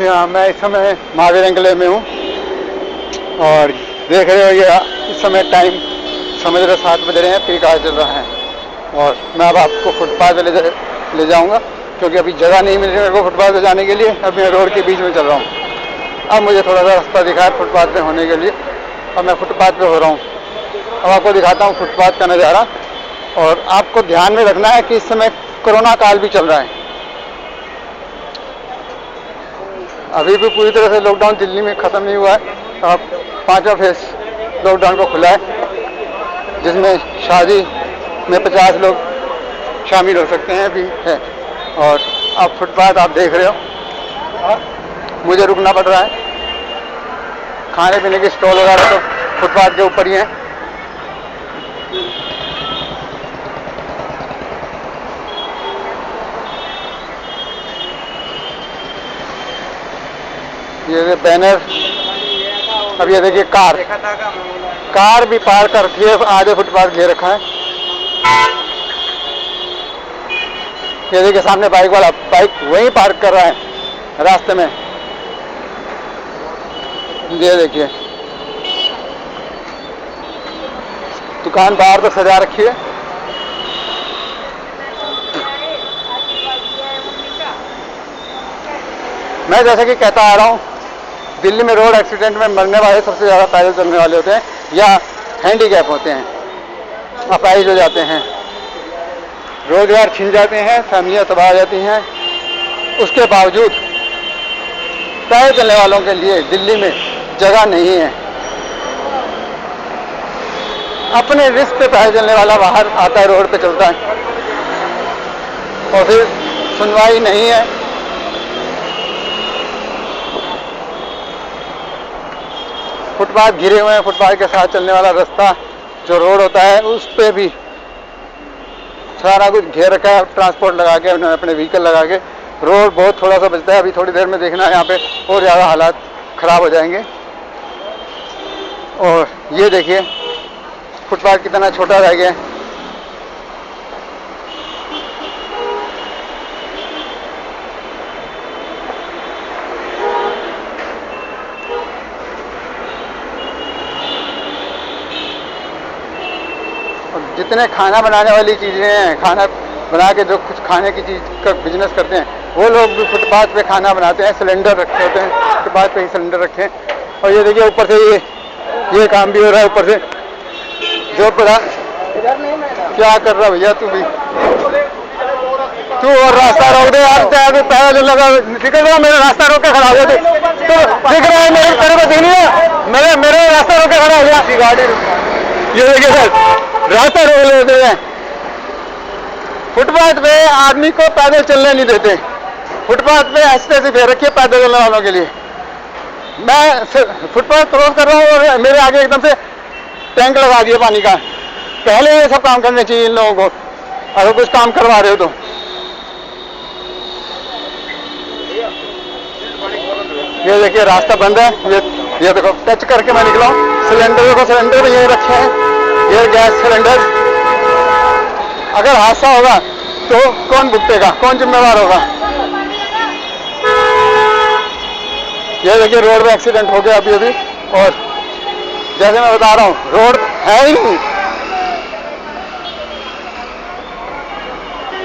हाँ, मैं इस समय महावीर एंकलेव में हूँ और देख रहे हो ये इस समय टाइम समझ रहे 7 बज रहे हैं, पीक आवर चल रहा है। और मैं अब आपको फुटपाथ पे ले जाऊँगा क्योंकि अभी जगह नहीं मिल रही मेरे को फुटपाथ पे जाने के लिए। अब मैं रोड के बीच में चल रहा हूँ। अब मुझे थोड़ा सा रास्ता दिखा है फुटपाथ पे होने के लिए। अब मैं फुटपाथ पे हो रहा हूँ। अब आपको दिखाता हूँ फुटपाथ का नज़ारा। और आपको ध्यान में रखना है कि इस समय कोरोना काल भी चल रहा है। अभी भी पूरी तरह से लॉकडाउन दिल्ली में ख़त्म नहीं हुआ है। अब 5वां फेज लॉकडाउन को खुला है जिसमें शादी में 50 लोग शामिल हो सकते हैं भी है। और अब फुटपाथ आप देख रहे हो, मुझे रुकना पड़ रहा है। खाने पीने के स्टॉल वगैरह तो फुटपाथ के ऊपर ही हैं। ये बैनर, अब ये देखिए कार भी पार करती है, आधे फुटपाथ घेर रखा है। ये देखिए सामने बाइक वाला बाइक वहीं पार्क कर रहा है रास्ते में। ये देखिए दुकान बाहर तो सजा रखी है। मैं जैसे कि कहता आ रहा हूँ, दिल्ली में रोड एक्सीडेंट में मरने वाले सबसे ज़्यादा पैदल चलने वाले होते हैं या हैंडीकैप होते हैं, अपाहिज हो जाते हैं, रोजगार छिन जाते हैं, फैमिलियाँ तबाह हो जाती हैं। उसके बावजूद पैदल चलने वालों के लिए दिल्ली में जगह नहीं है। अपने रिस्क पे पैदल चलने वाला बाहर आता है, रोड पे चलता है और फिर सुनवाई नहीं है। फुटपाथ घिरे हुए हैं, फुटपाथ के साथ चलने वाला रास्ता जो रोड होता है उस पे भी सारा कुछ घेर रखा है। ट्रांसपोर्ट लगा के, अपने व्हीकल लगा के। रोड बहुत थोड़ा सा बचता है, अभी थोड़ी देर में देखना है यहाँ पे और ज़्यादा हालात ख़राब हो जाएंगे। और ये देखिए फुटपाथ कितना छोटा रह गया है। जितने खाना बनाने वाली चीज़ें हैं, खाना बना के जो कुछ खाने की चीज़ का बिजनेस करते हैं, वो लोग भी फुटपाथ पे खाना बनाते हैं। सिलेंडर रखे होते हैं, फुटपाथ पे ही सिलेंडर रखे हैं। और ये देखिए ऊपर से ये काम भी हो रहा है। ऊपर से जो पड़ा क्या कर रहा भैया तू भी, तू और रास्ता रोक दे यार। पहले लगा निकल रहा, मेरा रास्ता रोक के खड़ा हो गया। तो दिख रहा है मेरे को दिख नहीं है, मेरे रास्ता रोक के खड़ा हो गया गाड़ी। ये देखिए सर रास्ता रोक लेते हैं। फुटपाथ पे आदमी को पैदल चलने नहीं देते। फुटपाथ पे ऐसे फेर रखिए पैदल चलने वालों के लिए। मैं फुटपाथ क्रॉस कर रहा हूँ और मेरे आगे एकदम से टैंक लगा दिया पानी का। पहले ये सब काम करने चाहिए इन लोगों को, अगर कुछ काम करवा रहे हो तो। ये देखिए रास्ता बंद है। ये देखो टच करके मैं निकला हूँ। सिलेंडर भी यही रखे हैं, ये गैस सिलेंडर। अगर हादसा होगा तो कौन भुगतेगा, कौन जिम्मेवार होगा? ये देखिए रोड में एक्सीडेंट हो गया अभी। और जैसे मैं बता रहा हूँ रोड है ही नहीं,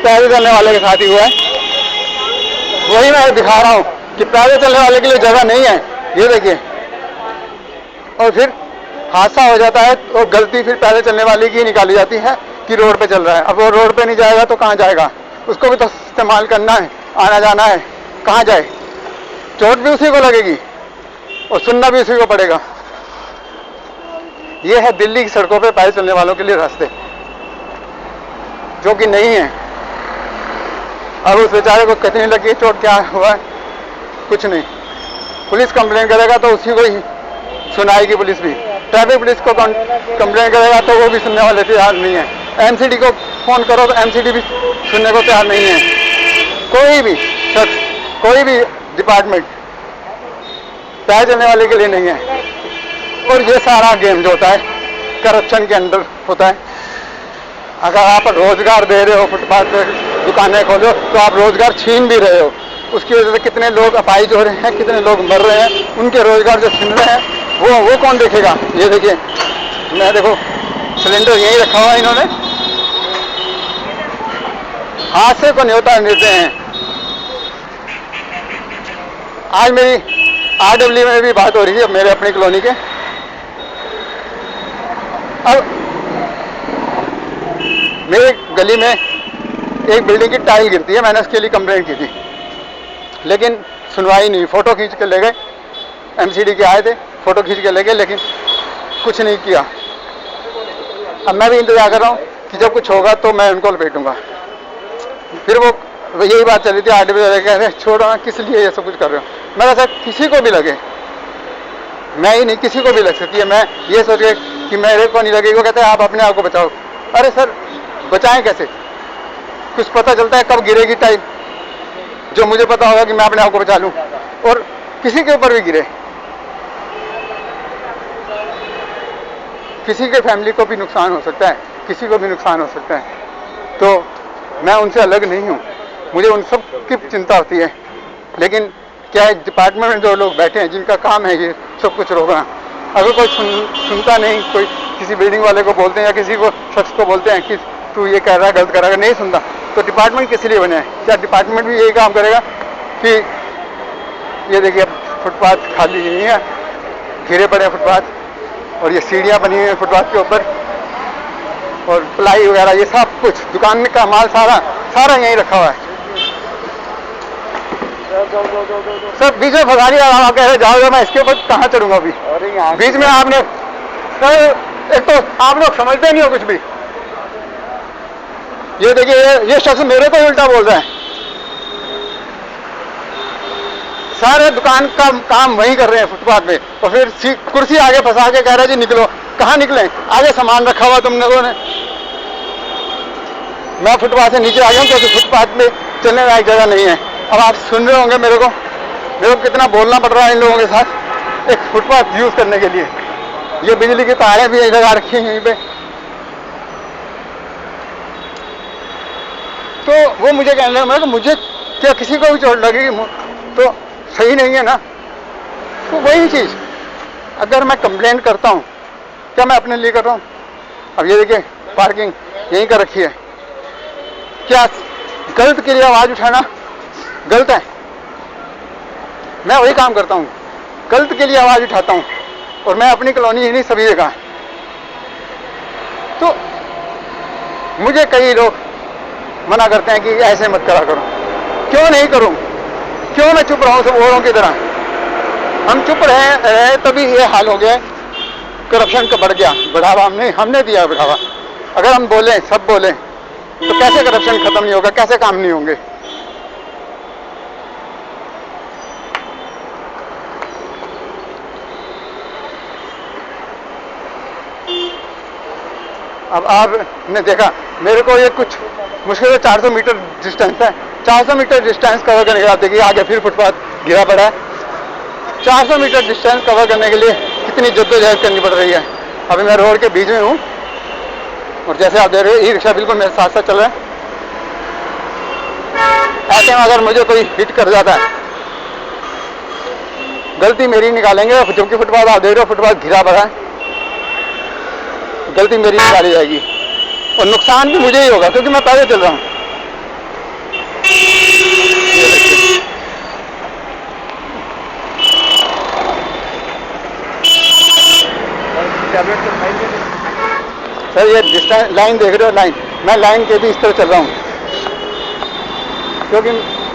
पैदल चलने वाले के साथ ही हुआ है। वही मैं दिखा रहा हूँ कि पैदल चलने वाले के लिए जगह नहीं है। ये देखिए, और फिर हादसा हो जाता है तो गलती फिर पैदल चलने वाले की निकाली जाती है कि रोड पे चल रहा है। अब वो रोड पे नहीं जाएगा तो कहाँ जाएगा? उसको भी तो इस्तेमाल करना है, आना जाना है, कहाँ जाए? चोट भी उसी को लगेगी और सुनना भी उसी को पड़ेगा। ये है दिल्ली की सड़कों पे पैदल चलने वालों के लिए रास्ते, जो कि नहीं है। अब उस बेचारे को कितनी लगी चोट, क्या हुआ है, कुछ नहीं। पुलिस कंप्लेन करेगा तो उसी को ही सुनाएगी पुलिस भी। ट्रैफिक पुलिस को कंप्लेन करेगा तो वो भी सुनने वाले तैयार नहीं है। एमसीडी को फोन करो तो एमसीडी भी सुनने को तैयार नहीं है। कोई भी शख्स, कोई भी डिपार्टमेंट पैदल चलने वाले के लिए नहीं है। और ये सारा गेम जो होता है करप्शन के अंदर होता है। अगर आप रोजगार दे रहे हो, फुटपाथ पे दुकानें खोलो, तो आप रोजगार छीन भी रहे हो। उसकी वजह से कितने लोग अपाहिज हो रहे हैं, कितने लोग मर रहे हैं, उनके रोजगार जो छिन रहे हैं वो कौन देखेगा। ये देखिए, मैं देखो सिलेंडर यहीं रखा हुआ है, इन्होंने हादसे को न्योता देते हैं। आज मेरी RW में भी बात हो रही है मेरे अपनी कॉलोनी के। अब मेरे गली में एक बिल्डिंग की टाइल गिरती है, मैंने उसके लिए कंप्लेंट की थी, लेकिन सुनवाई नहीं। फोटो खींच के ले गए, MCD के आए थे, फोटो खींच के ले गए, लेकिन कुछ नहीं किया। अब मैं भी इंतजार कर रहा हूँ कि जब कुछ होगा तो मैं उनको लपेटूंगा। फिर वो यही बात चल रही थी, RW वाले कह रहे छोड़ो ना, किस लिए ये सब कुछ कर रहे हो। मैं कहा किसी को भी लगे, मैं ही नहीं, किसी को भी लग सकती है। मैं ये सोच के कि मेरे को नहीं लगेगी, वो कहते हैं आप अपने आप को बचाओ। अरे सर, बचाएं कैसे? कुछ पता चलता है कब गिरेगी टाइल, जो मुझे पता होगा कि मैं अपने आप को बचा लूं, और किसी के ऊपर भी गिरे, किसी के फैमिली को भी नुकसान हो सकता है, किसी को भी नुकसान हो सकता है। तो मैं उनसे अलग नहीं हूँ, मुझे उन सब की चिंता होती है। लेकिन क्या है, डिपार्टमेंट में जो लोग बैठे हैं जिनका काम है ये सब कुछ रोकना, अगर कोई सुनता नहीं, कोई किसी बिल्डिंग वाले को बोलते हैं या किसी को शख्स को बोलते हैं कि तू ये कर रहा है, गलत कर रहा है, नहीं सुनता, तो डिपार्टमेंट किस लिए बने हैं? क्या डिपार्टमेंट भी यही काम करेगा कि ये देखिए अब फुटपाथ खाली नहीं है, घिरे पड़े फुटपाथ, और ये सीढ़ियाँ बनी हुई हैं फुटपाथ के ऊपर, और प्लाई वगैरह ये सब कुछ दुकान का माल सारा यहीं रखा हुआ है। सर बीच में फसानी कह रहे जाओगे, मैं इसके ऊपर कहाँ चढ़ूंगा अभी? बीच में आपने सर, एक तो आप लोग समझते नहीं हो कुछ भी। ये देखिए, ये शख्स मेरे को उल्टा बोल रहा है। सारे दुकान का काम वहीं कर रहे हैं फुटपाथ पे, और फिर कुर्सी आगे फंसा के कह रहे जी निकलो। कहाँ निकले? आगे सामान रखा हुआ तुम लोगों ने। मैं फुटपाथ से नीचे आ गया हूँ क्योंकि फुटपाथ में चलने लायक जगह नहीं है। अब आप सुन रहे होंगे मेरे को कितना बोलना पड़ रहा है इन लोगों के साथ एक फुटपाथ यूज करने के लिए। ये बिजली की तारें भी लगा रखी हैं यहीं पे। तो वो मुझे कहने लगा, मैं मुझे क्या किसी को भी चोट लगेगी तो सही नहीं है ना। तो वही चीज अगर मैं कंप्लेंट करता हूँ, क्या मैं अपने लिए कर रहा हूँ? अब ये देखिए पार्किंग यहीं कर रखी है, क्या गलत के लिए आवाज उठाना गलत है? मैं वही काम करता हूँ, गलत के लिए आवाज उठाता हूँ, और मैं अपनी कॉलोनी ही नहीं सभी जगह। तो मुझे कई लोग मना करते हैं कि ऐसे मत करा करो। क्यों नहीं करूं? क्यों मैं चुप रहा हूं सब औरों की तरह? हम चुप रहे तभी ये हाल हो गया, करप्शन का बढ़ गया, बढ़ावा हमने दिया बढ़ावा। अगर हम बोलें, सब बोलें, तो कैसे करप्शन खत्म नहीं होगा, कैसे काम नहीं होंगे? अब आपने देखा मेरे को ये कुछ मुश्किल से 400 मीटर डिस्टेंस है, 400 मीटर डिस्टेंस कवर करने के बाद देखिए आगे फिर फुटपाथ गिरा पड़ा है। 400 मीटर डिस्टेंस कवर करने के लिए कितनी जद्दोजहद करनी पड़ रही है। अभी मैं रोड के बीच में हूँ, और जैसे आप देख रहे हो ई रिक्शा बिल्कुल मेरे साथ साथ चल रहा है। ऐसे में अगर मुझे कोई हिट कर जाता है, गलती मेरी निकालेंगे, जबकि फुटपाथ आप देख रहे हो फुटपाथ घिरा पड़ा है, गलती मेरी निकाली जाएगी और नुकसान भी मुझे ही होगा क्योंकि मैं पैदल चल रहा हूँ। सर ये डिस्टेंस लाइन देख रहे हो, लाइन, मैं लाइन के भी इस तरह चल रहा हूँ क्योंकि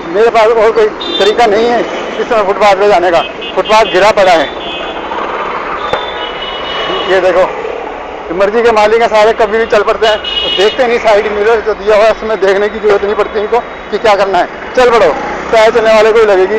मेरे पास और कोई तरीका नहीं है इस समय फुटपाथ पे जाने का। फुटपाथ गिरा पड़ा है, ये देखो मर्जी के मालिक है सारे, कभी भी चल पड़ते हैं, तो देखते नहीं। साइड मिरर जो दिया हुआ है उसमें देखने की जरूरत नहीं पड़ती इनको कि क्या करना है, चल पड़ो, चाहे चलने वाले को ही लगेगी।